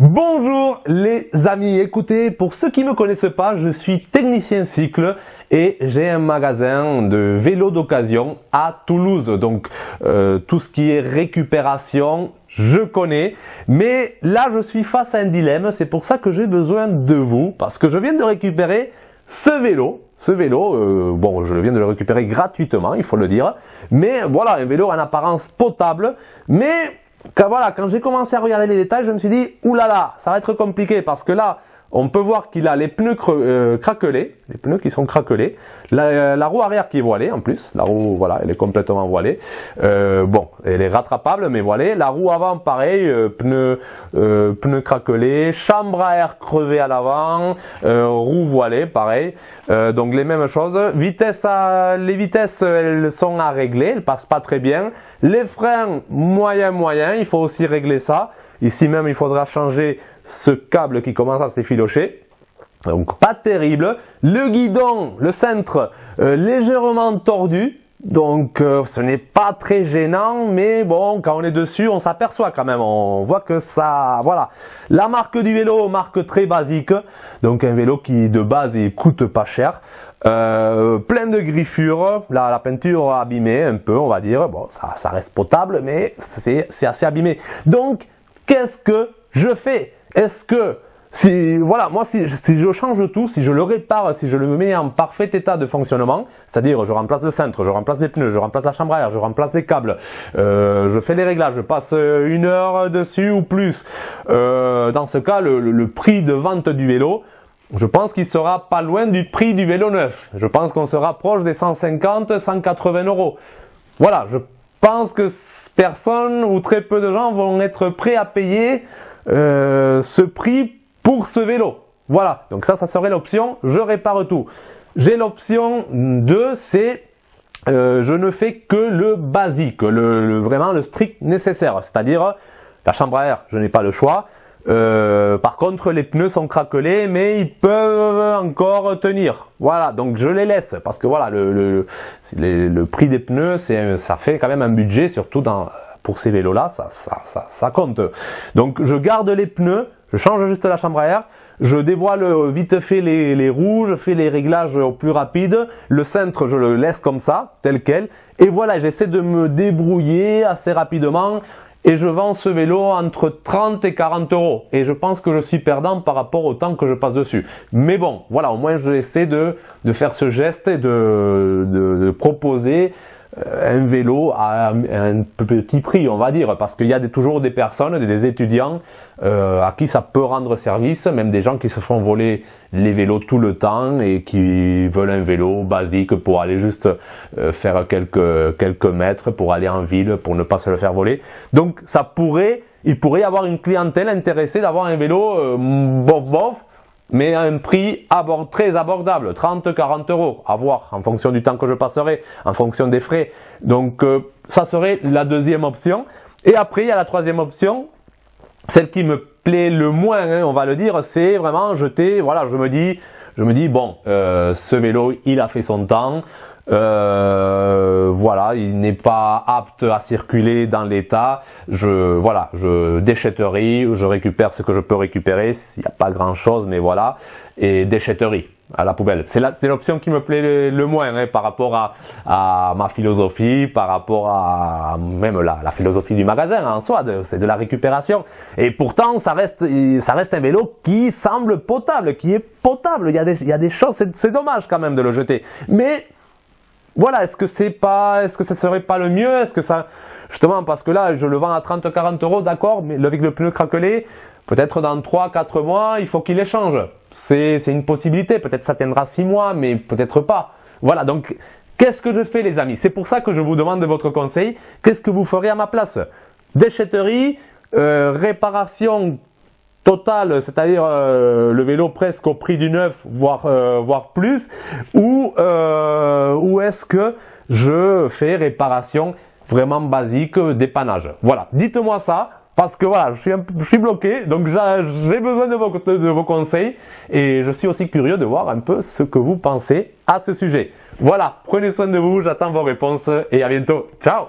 Bonjour les amis, écoutez, pour ceux qui ne me connaissent pas, je suis technicien cycle et j'ai un magasin de vélos d'occasion à Toulouse. Donc tout ce qui est récupération, je connais. Mais là, je suis face à un dilemme, c'est pour ça que j'ai besoin de vous, parce que je viens de récupérer ce vélo. Bon, je viens de le récupérer gratuitement, il faut le dire. Mais voilà, un vélo en apparence potable, mais quand j'ai commencé à regarder les détails, je me suis dit, oulala, ça va être compliqué parce que là, on peut voir qu'il a les pneus craquelés, les pneus qui sont craquelés, la roue arrière qui est voilée en plus, la roue, voilà, elle est complètement voilée, bon, elle est rattrapable mais voilée, la roue avant pareil, pneus craquelés, chambre à air crevée à l'avant, roue voilée pareil, donc les mêmes choses, les vitesses elles sont à régler, elles passent pas très bien, les freins moyen, il faut aussi régler ça. Ici même, il faudra changer ce câble qui commence à s'effilocher. Donc, pas terrible. Le guidon, le cintre, légèrement tordu. Donc, ce n'est pas très gênant. Mais bon, quand on est dessus, on s'aperçoit quand même. On voit que ça... Voilà. La marque du vélo, marque très basique. Donc, un vélo qui, de base, il coûte pas cher. Plein de griffures, la peinture abîmée un peu, on va dire. Bon, ça reste potable, mais c'est assez abîmé. Donc, qu'est-ce que je fais? Est-ce que, si je change tout, si je le répare, si je le mets en parfait état de fonctionnement, c'est-à-dire je remplace le cintre, je remplace les pneus, je remplace la chambre à air, je remplace les câbles, je fais les réglages, je passe 1 heure dessus ou plus, dans ce cas, le prix de vente du vélo, je pense qu'il sera pas loin du prix du vélo neuf. Je pense qu'on se rapproche des 150, 180 euros. Voilà, je pense que personne ou très peu de gens vont être prêts à payer ce prix pour ce vélo. Voilà, donc ça serait l'option, je répare tout. J'ai l'option 2, c'est je ne fais que le basique, vraiment le strict nécessaire, c'est-à-dire la chambre à air, je n'ai pas le choix. Par contre, les pneus sont craquelés, mais ils peuvent encore tenir. Voilà, donc je les laisse parce que voilà, le prix des pneus, ça fait quand même un budget, surtout pour ces vélos-là, ça compte. Donc je garde les pneus, je change juste la chambre à air, je dévoile vite fait les roues, je fais les réglages au plus rapide, le cintre je le laisse comme ça, tel quel, et voilà, j'essaie de me débrouiller assez rapidement. Et je vends ce vélo entre 30 et 40 euros. Et je pense que je suis perdant par rapport au temps que je passe dessus. Mais bon, voilà, au moins j'essaie de faire ce geste et de proposer un vélo à un petit prix, on va dire. Parce qu'il y a toujours des personnes, des étudiants à qui ça peut rendre service. Même des gens qui se font voler les vélos tout le temps et qui veulent un vélo basique pour aller juste faire quelques mètres, pour aller en ville, pour ne pas se le faire voler. Donc il pourrait y avoir une clientèle intéressée d'avoir un vélo bof, mais à un prix très abordable, 30-40 euros, à voir en fonction du temps que je passerai, en fonction des frais. Donc ça serait la deuxième option. Et après, il y a la troisième option, celle qui me plaît le moins, hein, on va le dire, c'est vraiment jeter, voilà, je me dis bon, ce vélo, il a fait son temps, voilà, il n'est pas apte à circuler dans l'état, je déchetterie, je récupère ce que je peux récupérer, s'il n'y a pas grand chose, mais voilà, et déchetterie à la poubelle. C'est l'option qui me plaît le moins, hein, par rapport à ma philosophie, par rapport à même la philosophie du magasin en soi, c'est de la récupération. Et pourtant, ça reste un vélo qui semble potable, qui est potable. Il y a des choses, c'est dommage quand même de le jeter. Mais voilà, est-ce que ça serait pas le mieux? Est-ce que ça, justement, parce que là, je le vends à 30-40 euros, d'accord, mais avec le pneu craquelé, peut-être dans 3-4 mois, il faut qu'il échange. C'est une possibilité. Peut-être ça tiendra 6 mois, mais peut-être pas. Voilà, donc, qu'est-ce que je fais, les amis? C'est pour ça que je vous demande votre conseil. Qu'est-ce que vous ferez à ma place? Déchetterie, réparation totale, c'est-à-dire le vélo presque au prix du neuf, voire plus, ou est-ce que je fais réparation vraiment basique, dépannage? Voilà, dites-moi ça, parce que voilà, je suis bloqué, donc j'ai besoin de vos conseils, et je suis aussi curieux de voir un peu ce que vous pensez à ce sujet. Voilà, prenez soin de vous, j'attends vos réponses, et à bientôt, ciao!